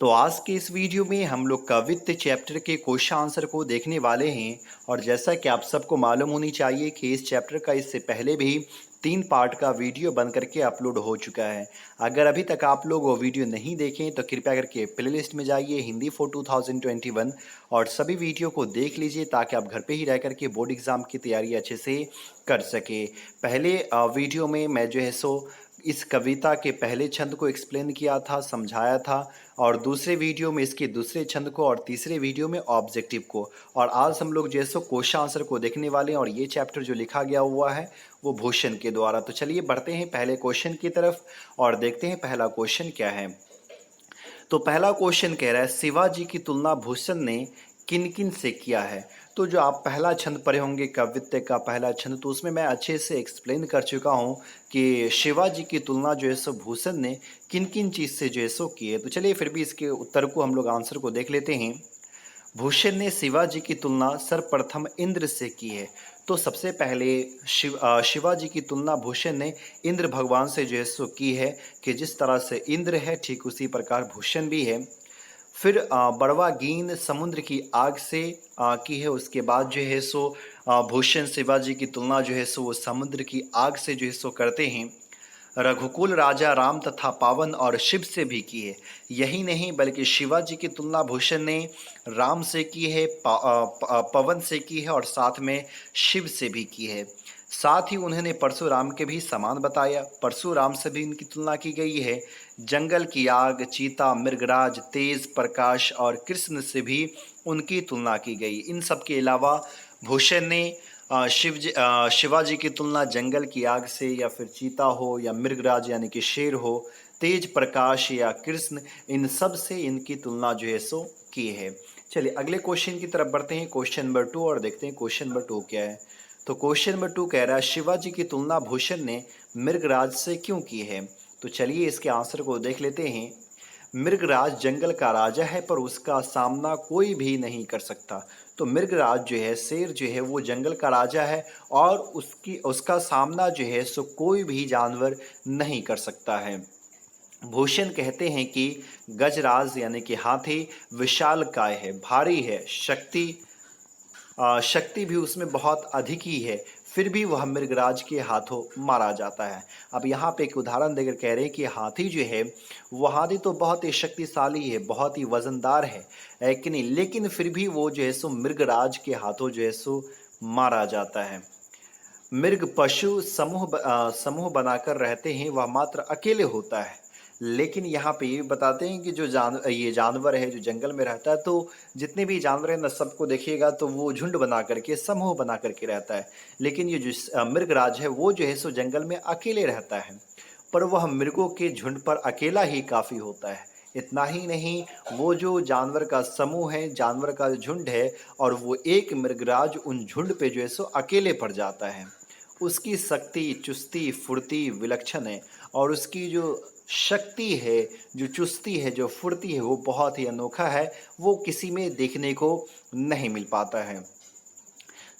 तो आज के इस वीडियो में हम लोग कवित्त चैप्टर के क्वेश्चन आंसर को देखने वाले हैं। और जैसा कि आप सबको मालूम होनी चाहिए कि इस चैप्टर का इससे पहले भी 3 पार्ट का वीडियो बन करके अपलोड हो चुका है। अगर अभी तक आप लोग वो वीडियो नहीं देखें तो कृपया करके प्लेलिस्ट में जाइए हिंदी फॉर 2021 और सभी वीडियो को देख लीजिए ताकि आप घर पे ही रह करके बोर्ड एग्ज़ाम की तैयारी अच्छे से कर सके। पहले वीडियो में मैं जो है सो इस कविता के पहले छंद को एक्सप्लेन किया था, समझाया था। और दूसरे वीडियो में इसके दूसरे छंद को और तीसरे वीडियो में ऑब्जेक्टिव को। और आज हम लोग जैसे क्वेश्चन आंसर को देखने वाले हैं और ये चैप्टर जो लिखा गया हुआ है वो भूषण के द्वारा। तो चलिए बढ़ते हैं पहले क्वेश्चन की तरफ और देखते हैं पहला क्वेश्चन क्या है। तो पहला क्वेश्चन कह रहा है शिवाजी की तुलना भूषण ने किन किन से किया है। तो जो आप पहला छंद पढ़े होंगे कवित्त का पहला छंद, तो उसमें मैं अच्छे से एक्सप्लेन कर चुका हूँ कि शिवाजी की तुलना जो है सो भूषण ने किन किन चीज़ से जो है सो की है। तो चलिए फिर भी इसके उत्तर को हम लोग आंसर को देख लेते हैं। भूषण ने शिवाजी की तुलना सर्वप्रथम इंद्र से की है। तो सबसे पहले शिवाजी की तुलना भूषण ने इंद्र भगवान से जो है सो की है कि जिस तरह से इंद्र है ठीक उसी प्रकार भूषण भी है। फिर बड़वा गीन समुद्र की आग से की है। उसके बाद जो है सो भूषण शिवाजी की तुलना जो है सो वो समुद्र की आग से जो है सो करते हैं। रघुकुल राजा राम तथा पावन और शिव से भी की है। यही नहीं बल्कि शिवाजी की तुलना भूषण ने राम से की है, पवन से की है और साथ में शिव से भी की है। साथ ही उन्होंने परशुराम के भी समान बताया। परशुराम से भी इनकी तुलना की गई है। जंगल की आग, चीता, मृगराज, तेज प्रकाश और कृष्ण से भी उनकी तुलना की गई। इन सब के अलावा भूषण ने शिवाजी की तुलना जंगल की आग से या फिर चीता हो या मृगराज यानी कि शेर हो, तेज प्रकाश या कृष्ण, इन सब से इनकी तुलना जो है सो की है। चलिए अगले क्वेश्चन की तरफ बढ़ते हैं, क्वेश्चन नंबर 2, और देखते हैं क्वेश्चन नंबर 2 क्या है। तो क्वेश्चन नंबर 2 कह रहा है शिवाजी की तुलना भूषण ने मृगराज से क्यों की है। तो चलिए इसके आंसर को देख लेते हैं। मृगराज जंगल का राजा है पर उसका सामना कोई भी नहीं कर सकता। तो मृगराज जो है, शेर जो है, वो जंगल का राजा है और उसका सामना जो है सो कोई भी जानवर नहीं कर सकता है। भूषण कहते हैं कि गजराज यानी कि हाथी विशाल काय है, भारी है, शक्ति भी उसमें बहुत अधिक ही है, फिर भी वह मृगराज के हाथों मारा जाता है। अब यहाँ पे एक उदाहरण देकर कह रहे हैं कि हाथी जो है वो हाथी तो बहुत ही शक्तिशाली है, बहुत ही वजनदार है कि नहीं, लेकिन फिर भी वो जो है सो मृगराज के हाथों जो है सो मारा जाता है। मृग पशु समूह बनाकर रहते हैं, वह मात्र अकेले होता है। लेकिन यहाँ पे ये बताते हैं कि जो ये जानवर है जो जंगल में रहता है, तो जितने भी जानवर हैं ना सबको देखिएगा तो वो झुंड बना करके, समूह बना करके रहता है। लेकिन ये जो मृगराज है वो जो है सो जंगल में अकेले रहता है, पर वह मृगों के झुंड पर अकेला ही काफ़ी होता है। इतना ही नहीं, वो जो जानवर का समूह है, जानवर का झुंड है, और वो एक मृगराज उन झुंड पे जो है सो अकेले पड़ जाता है। उसकी शक्ति, चुस्ती, फुर्ती विलक्षण है और उसकी जो शक्ति है, जो चुस्ती है, जो फुर्ती है, वो बहुत ही अनोखा है। वो किसी में देखने को नहीं मिल पाता है।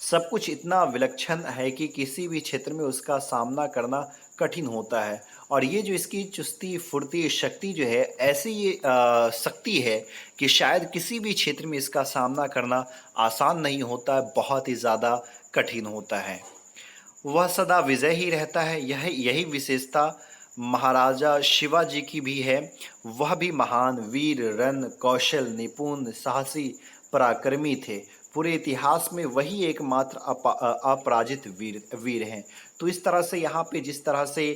सब कुछ इतना विलक्षण है कि किसी भी क्षेत्र में उसका सामना करना कठिन होता है। और ये जो इसकी चुस्ती, फुर्ती, शक्ति जो है, ऐसी ये शक्ति है कि शायद किसी भी क्षेत्र में इसका सामना करना आसान नहीं होता है, बहुत ही ज़्यादा कठिन होता है। वह सदा विजय ही रहता है। यही विशेषता महाराजा शिवाजी की भी है। वह भी महान वीर, रण कौशल, निपुण, साहसी, पराक्रमी थे। पूरे इतिहास में वही एकमात्र अपराजित वीर हैं। तो इस तरह से यहाँ पे जिस तरह से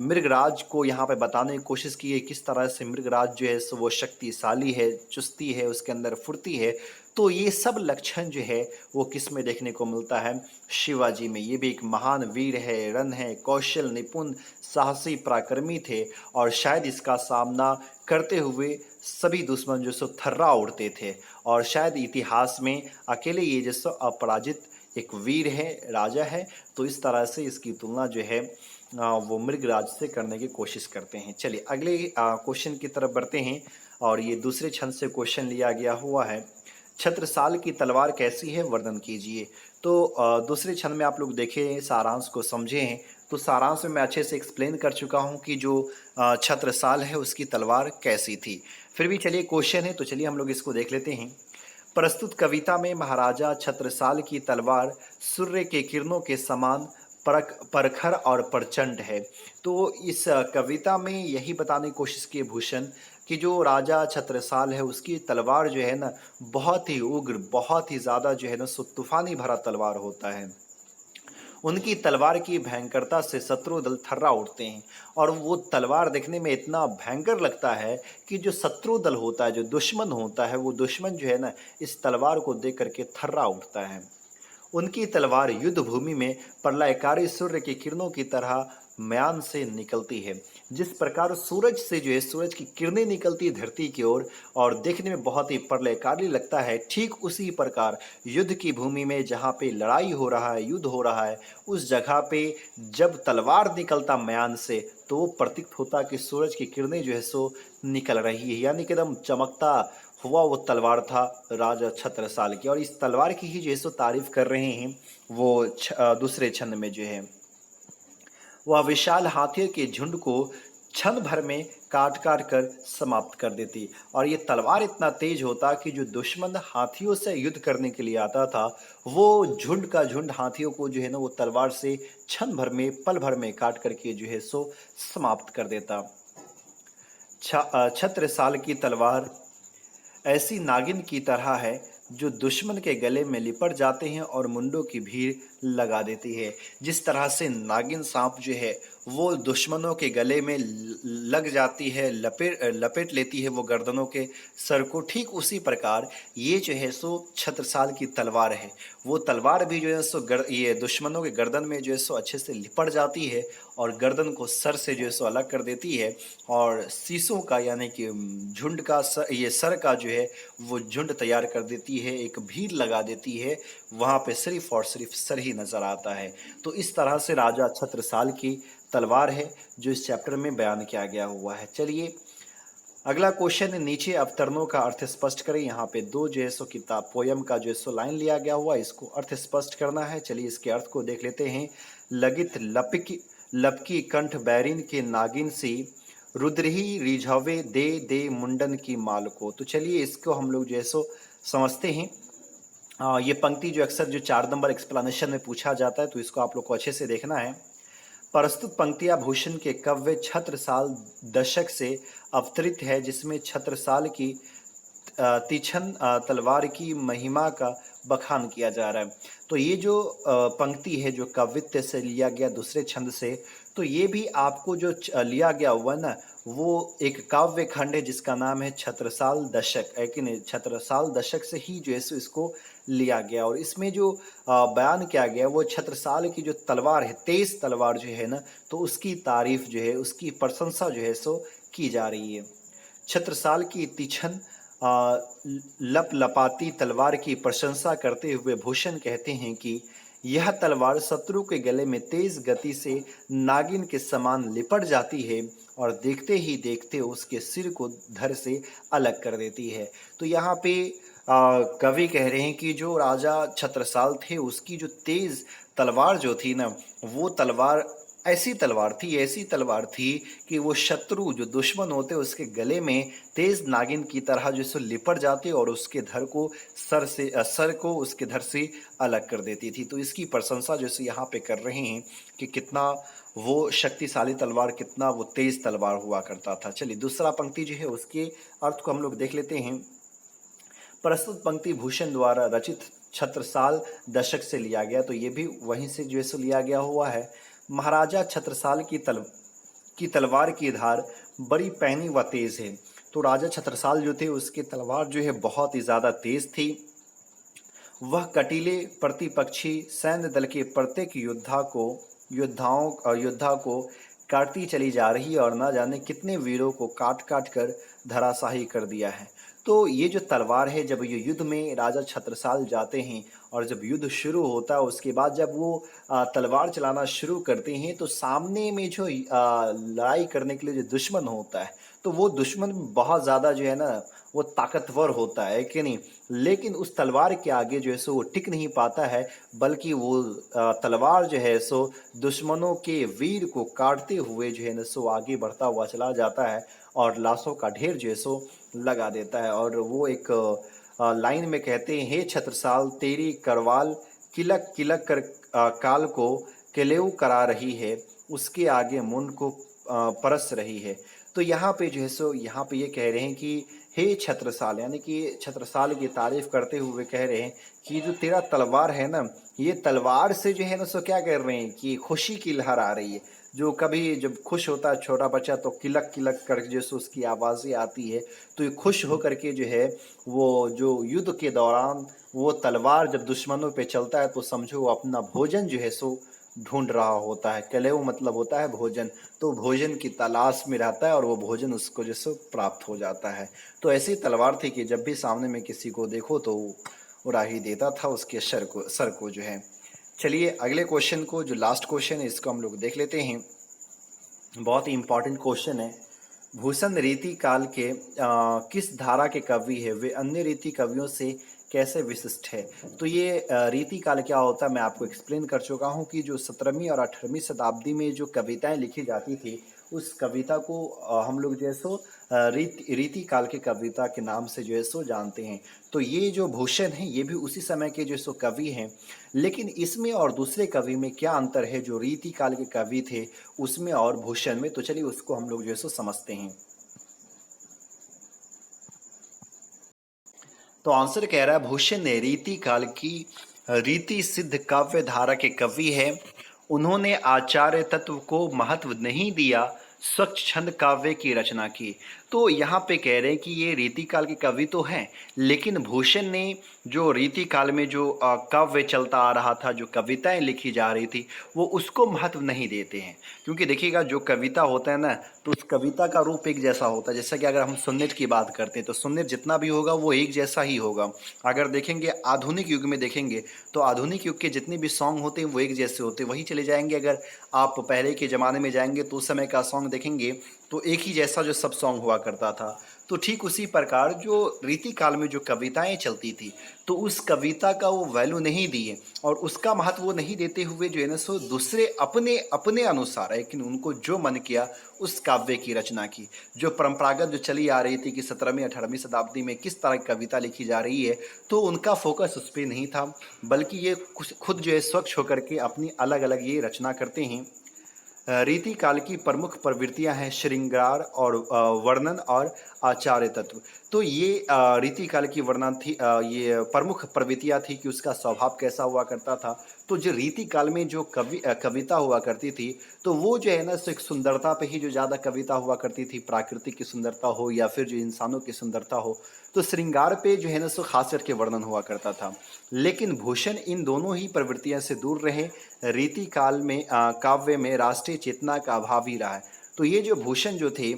मृगराज को यहाँ पे बताने की कोशिश की है, किस तरह से मृगराज जो है सो वो शक्तिशाली है, चुस्ती है, उसके अंदर फुर्ती है। तो ये सब लक्षण जो है वो किस में देखने को मिलता है, शिवाजी में। ये भी एक महान वीर है, रण है, कौशल, निपुण, साहसी, पराक्रमी थे और शायद इसका सामना करते हुए सभी दुश्मन जो सो थर्रा उड़ते थे। और शायद इतिहास में अकेले ये जैसो अपराजित एक वीर है, राजा है। तो इस तरह से इसकी तुलना जो है वो मृगराज से करने की कोशिश करते हैं। चलिए अगले क्वेश्चन की तरफ बढ़ते हैं और ये दूसरे छंद से क्वेश्चन लिया गया हुआ है। छत्रसाल की तलवार कैसी है, वर्णन कीजिए। तो दूसरे छंद में आप लोग देखें, सारांश को समझें, तो सारांश में मैं अच्छे से एक्सप्लेन कर चुका हूँ कि जो छत्रसाल है उसकी तलवार कैसी थी। फिर भी चलिए क्वेश्चन है, तो चलिए हम लोग इसको देख लेते हैं। प्रस्तुत कविता में महाराजा छत्रसाल की तलवार सूर्य के किरणों के समान परखर और प्रचंड है। तो इस कविता में यही बताने की कोशिश की भूषण कि जो राजा छत्रसाल है उसकी तलवार जो है ना, बहुत ही उग्र, बहुत ही ज़्यादा जो है ना सो तूफानी भरा तलवार होता है। उनकी तलवार की भयंकरता से शत्रु दल थर्रा उठते हैं, और वो तलवार देखने में इतना भयंकर लगता है कि जो शत्रु दल होता है, जो दुश्मन होता है, वो दुश्मन जो है ना इस तलवार को देख करके थर्रा उठता है। उनकी तलवार युद्ध भूमि में प्रलयकारी सूर्य की किरणों की तरह म्यान से निकलती है। जिस प्रकार सूरज से जो है सूरज की किरणें निकलती है धरती की ओर, और देखने में बहुत ही प्रलयकारी लगता है, ठीक उसी प्रकार युद्ध की भूमि में जहाँ पे लड़ाई हो रहा है, युद्ध हो रहा है, उस जगह पे जब तलवार निकलता म्यान से, तो वो प्रतीत होता कि सूरज की किरणें जो है सो निकल रही है, यानी कि एकदम चमकता हुआ वो तलवार था राजा छत्रसाल की। और इस तलवार की ही जो है सो तारीफ कर रहे हैं वो दूसरे छंद में जो है, वह विशाल हाथियों के झुंड को क्षण भर में काट काट कर समाप्त कर देती। और ये तलवार इतना तेज होता कि जो दुश्मन हाथियों से युद्ध करने के लिए आता था, वो झुंड का झुंड हाथियों को जो है ना वो तलवार से क्षण भर में, पल भर में काट करके जो है सो समाप्त कर देता। छत्रसाल की तलवार ऐसी नागिन की तरह है जो दुश्मन के गले में लिपट जाते हैं और मुंडों की भीड़ लगा देती है। जिस तरह से नागिन सांप जो है वो दुश्मनों के गले में लग जाती है, लपेट लपेट लेती है वो गर्दनों के सर को, ठीक उसी प्रकार ये जो है सो छत्रसाल की तलवार है। वो तलवार भी जो है सो ये दुश्मनों के गर्दन में जो है सो अच्छे से लिपट जाती है, और गर्दन को सर से जो है सो अलग कर देती है, और शीशों का यानी कि झुंड का ये सर का जो है वो झुंड तैयार कर देती है, एक भीड़ लगा देती है, वहाँ पे सिर्फ और सिर्फ सर ही नजर आता है। तो इस तरह से राजा छत्रसाल की तलवार है जो इस चैप्टर में बयान किया गया हुआ है। चलिए अगला क्वेश्चन है, नीचे अवतरणों का अर्थ स्पष्ट करें। यहाँ पे दो जो है सो किताब पोयम का जो है सो लाइन लिया गया हुआ, इसको अर्थ स्पष्ट करना है। चलिए इसके अर्थ को देख लेते हैं। लगित लपकी लपकी कंठ बैरिन के नागिन सी, रुद्रही रिझावे दे दे मुंडन की माल को। तो चलिए इसको हम लोग जो है सो समझते हैं। ये पंक्ति जो अक्सर जो 4 नंबर एक्सप्लेनेशन में पूछा जाता है, तो इसको आप लोग को अच्छे से देखना है। प्रस्तुत पंक्तियां भूषण के काव्य छत्रसाल दशक से अवतरित है, जिसमें छत्रसाल की तीक्ष्ण तलवार की महिमा का बखान किया जा रहा है। तो ये जो पंक्ति है जो काव्यत्य से लिया गया दूसरे छंद से, तो ये भी आपको जो लिया गया हुआ ना, वो एक काव्य खंड है जिसका नाम है छत्रसाल दशक, है कि नहीं। छत्रसाल दशक से ही जो है सो इसको लिया गया, और इसमें जो बयान किया गया वो छत्रसाल की जो तलवार है, तेज तलवार जो है ना, तो उसकी तारीफ जो है, उसकी प्रशंसा जो है सो की जा रही है। छत्रसाल की तीक्ष्ण लपलपाती तलवार की प्रशंसा करते हुए भूषण कहते हैं कि यह तलवार शत्रु के गले में तेज गति से नागिन के समान लिपट जाती है, और देखते ही देखते उसके सिर को धड़ से अलग कर देती है। तो यहाँ पे कवि कह रहे हैं कि जो राजा छत्रसाल थे उसकी जो तेज तलवार जो थी ना, वो तलवार ऐसी तलवार थी कि वो शत्रु जो दुश्मन होते उसके गले में तेज नागिन की तरह जो सो लिपट जाते, और उसके धड़ को सर को उसके धड़ से अलग कर देती थी। तो इसकी प्रशंसा जैसे यहाँ पे कर रहे हैं कि कितना वो शक्तिशाली तलवार, कितना वो तेज तलवार हुआ करता था। चलिए दूसरा पंक्ति जो है उसके अर्थ को हम लोग देख लेते हैं। प्रस्तुत पंक्ति भूषण द्वारा रचित छत्रसाल दशक से लिया गया, तो ये भी वहीं से जो है सो लिया गया हुआ है। महाराजा छत्रसाल की तलवार की धार बड़ी पैनी व तेज है। तो राजा छत्रसाल जो थे उसकी तलवार जो है बहुत ही ज़्यादा तेज थी। वह कटीले प्रतिपक्षी सैन्य दल के प्रत्येक योद्धा को काटती चली जा रही है, और न जाने कितने वीरों को काट काट कर धराशाही कर दिया है। तो ये जो तलवार है, जब ये युद्ध में राजा छत्रसाल जाते हैं और जब युद्ध शुरू होता है, उसके बाद जब वो तलवार चलाना शुरू करते हैं, तो सामने में जो लड़ाई करने के लिए जो दुश्मन होता है, तो वो दुश्मन बहुत ज़्यादा जो है ना वो ताकतवर होता है कि नहीं, लेकिन उस तलवार के आगे जो है सो वो टिक नहीं पाता है, बल्कि वो तलवार जो है सो दुश्मनों के वीर को काटते हुए जो है ना सो आगे बढ़ता हुआ चला जाता है और लाशों का ढेर जो है सो लगा देता है। और वो एक लाइन में कहते हैं, हे छत्रसाल तेरी करवाल किलक किलक कर काल को केलेऊ करा रही है, उसके आगे मुंड को परस रही है। तो यहाँ पे जो है सो यहाँ पे ये कह रहे हैं कि हे छत्रसाल, यानी कि छत्रसाल की तारीफ करते हुए कह रहे हैं कि जो तेरा तलवार है ना, ये तलवार से जो है ना सो क्या कर रहे हैं कि खुशी की लहर आ रही है। जो कभी जब खुश होता है छोटा बच्चा तो किलक किलक कर जैसे उसकी आवाज़ें आती है, तो ये खुश होकर के जो है वो जो युद्ध के दौरान वो तलवार जब दुश्मनों पे चलता है तो समझो वो अपना भोजन जो है सो ढूंढ रहा होता है। कलेव मतलब होता है भोजन, तो भोजन की तलाश में रहता है और वो भोजन उसको जो सो प्राप्त हो जाता है। तो ऐसी तलवार थी कि जब भी सामने में किसी को देखो तो उड़ा ही देता था उसके सर को जो है। चलिए अगले क्वेश्चन को, जो लास्ट क्वेश्चन है, इसको हम लोग देख लेते हैं। बहुत ही इम्पोर्टेंट क्वेश्चन है। भूषण रीति काल के किस धारा के कवि है, वे अन्य रीति कवियों से कैसे विशिष्ट है। तो ये रीति काल क्या होता है मैं आपको एक्सप्लेन कर चुका हूँ कि जो 17वीं और 18वीं शताब्दी में जो कविताएं लिखी जाती थी, उस कविता को हम लोग जो है सो रीति काल के कविता के नाम से जो है सो जानते हैं। तो ये जो भूषण है ये भी उसी समय के जो सो कवि हैं, लेकिन इसमें और दूसरे कवि में क्या अंतर है जो रीति काल के कवि थे उसमें और भूषण में। तो चलिए उसको हम लोग जो है सो समझते हैं। तो आंसर कह रहा है भूषण ने रीति काल की रीति सिद्ध काव्य धारा के कवि है। उन्होंने आचार्य तत्व को महत्व नहीं दिया, स्वच्छ छंद काव्य की रचना की। तो यहाँ पे कह रहे हैं कि ये रीति काल के कवि तो हैं, लेकिन भूषण ने जो रीति काल में जो काव्य चलता आ रहा था, जो कविताएं लिखी जा रही थी, वो उसको महत्व नहीं देते हैं। क्योंकि देखिएगा जो कविता होता है ना, तो उस कविता का रूप एक जैसा होता है। जैसा कि अगर हम सुन्नत की बात करते हैं तो सुन्नत जितना भी होगा वो एक जैसा ही होगा। अगर देखेंगे आधुनिक युग में देखेंगे तो आधुनिक युग के जितने भी सॉन्ग होते हैं वो एक जैसे होते हैं, वही चले जाएंगे। अगर आप पहले के ज़माने में जाएंगे तो उस समय का सॉन्ग देखेंगे तो एक ही जैसा जो सब सॉन्ग हुआ करता था। तो ठीक उसी प्रकार जो रीति काल में जो कविताएं चलती थी, तो उस कविता का वो वैल्यू नहीं दिए और उसका महत्व वो नहीं देते हुए जो है ना सो दूसरे अपने अपने अनुसार, लेकिन उनको जो मन किया उस काव्य की रचना की। जो परंपरागत जो चली आ रही थी कि 17वीं 18वीं शताब्दी में किस तरह की कविता लिखी जा रही है, तो उनका फोकस उस पर नहीं था, बल्कि ये खुद जो है स्वच्छ होकर के अपनी अलग अलग ये रचना करते हैं। रीति काल की प्रमुख प्रवृत्तियां हैं श्रृंगार और वर्णन और आचार्य तत्व। तो ये रीति काल की वर्णन थी, ये प्रमुख प्रवृत्तियां थी कि उसका स्वभाव कैसा हुआ करता था। तो जो रीति काल में जो कविता हुआ करती थी, तो वो जो है ना सो एक सुंदरता पे ही जो ज़्यादा कविता हुआ करती थी, प्राकृतिक की सुंदरता हो या फिर जो इंसानों की सुंदरता हो, तो श्रृंगार पे जो है ना सो खास करके वर्णन हुआ करता था। लेकिन भूषण इन दोनों ही प्रवृत्तियों से दूर रहे। रीति काल में काव्य में राष्ट्रीय चेतना का अभाव ही रहा है। तो ये जो भूषण जो थे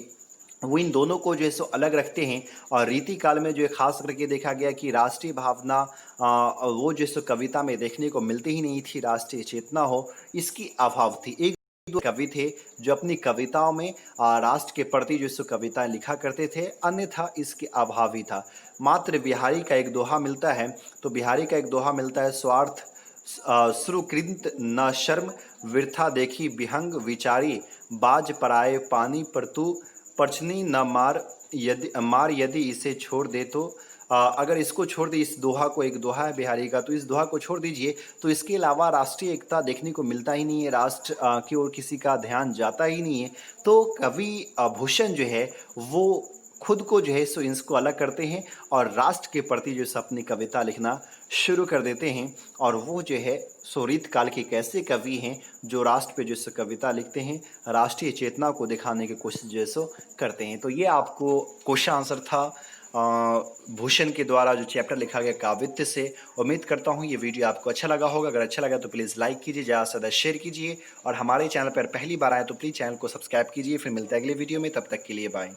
वो इन दोनों को जो है सो अलग रखते हैं। और रीति काल में जो है खास करके देखा गया कि राष्ट्रीय भावना वो जो है सो कविता में देखने को मिलती ही नहीं थी, राष्ट्रीय चेतना हो इसकी अभाव थी। एक दो कवि थे जो अपनी कविताओं में राष्ट्र के प्रति जो सो कविताएं लिखा करते थे, अन्यथा इसके अभाव ही था। मात्र बिहारी का एक दोहा मिलता है, तो बिहारी का एक दोहा मिलता है, स्वार्थ श्रुकृत न शर्म वृथा देखी विहंग विचारी, बाज पराए पानी पर तू परछनी न मार यदि इसे छोड़ दे तो। अगर इसको छोड़ दे, इस दोहा को, एक दोहा है बिहारी का, तो इस दोहा को छोड़ दीजिए तो इसके अलावा राष्ट्रीय एकता देखने को मिलता ही नहीं है, राष्ट्र की ओर किसी का ध्यान जाता ही नहीं है। तो कवि भूषण जो है वो खुद को जो है सो इसको अलग करते हैं और राष्ट्र के प्रति जो है अपनी कविता लिखना शुरू कर देते हैं। और वो जो है सो रीत काल के कैसे कवि हैं जो राष्ट्र पे जो है कविता लिखते हैं, राष्ट्रीय चेतना को दिखाने की कोशिश जो है सो करते हैं। तो ये आपको क्वेश्चन आंसर था भूषण के द्वारा जो चैप्टर लिखा गया काव्यत्य से। उम्मीद करता हूँ ये वीडियो आपको अच्छा लगा होगा। अगर अच्छा लगा तो प्लीज़ लाइक कीजिए, ज़्यादा से ज़्यादा शेयर कीजिए और हमारे चैनल पर पहली बार आए तो प्लीज़ चैनल को सब्सक्राइब कीजिए। फिर मिलते हैं अगले वीडियो में, तब तक के लिए बाय।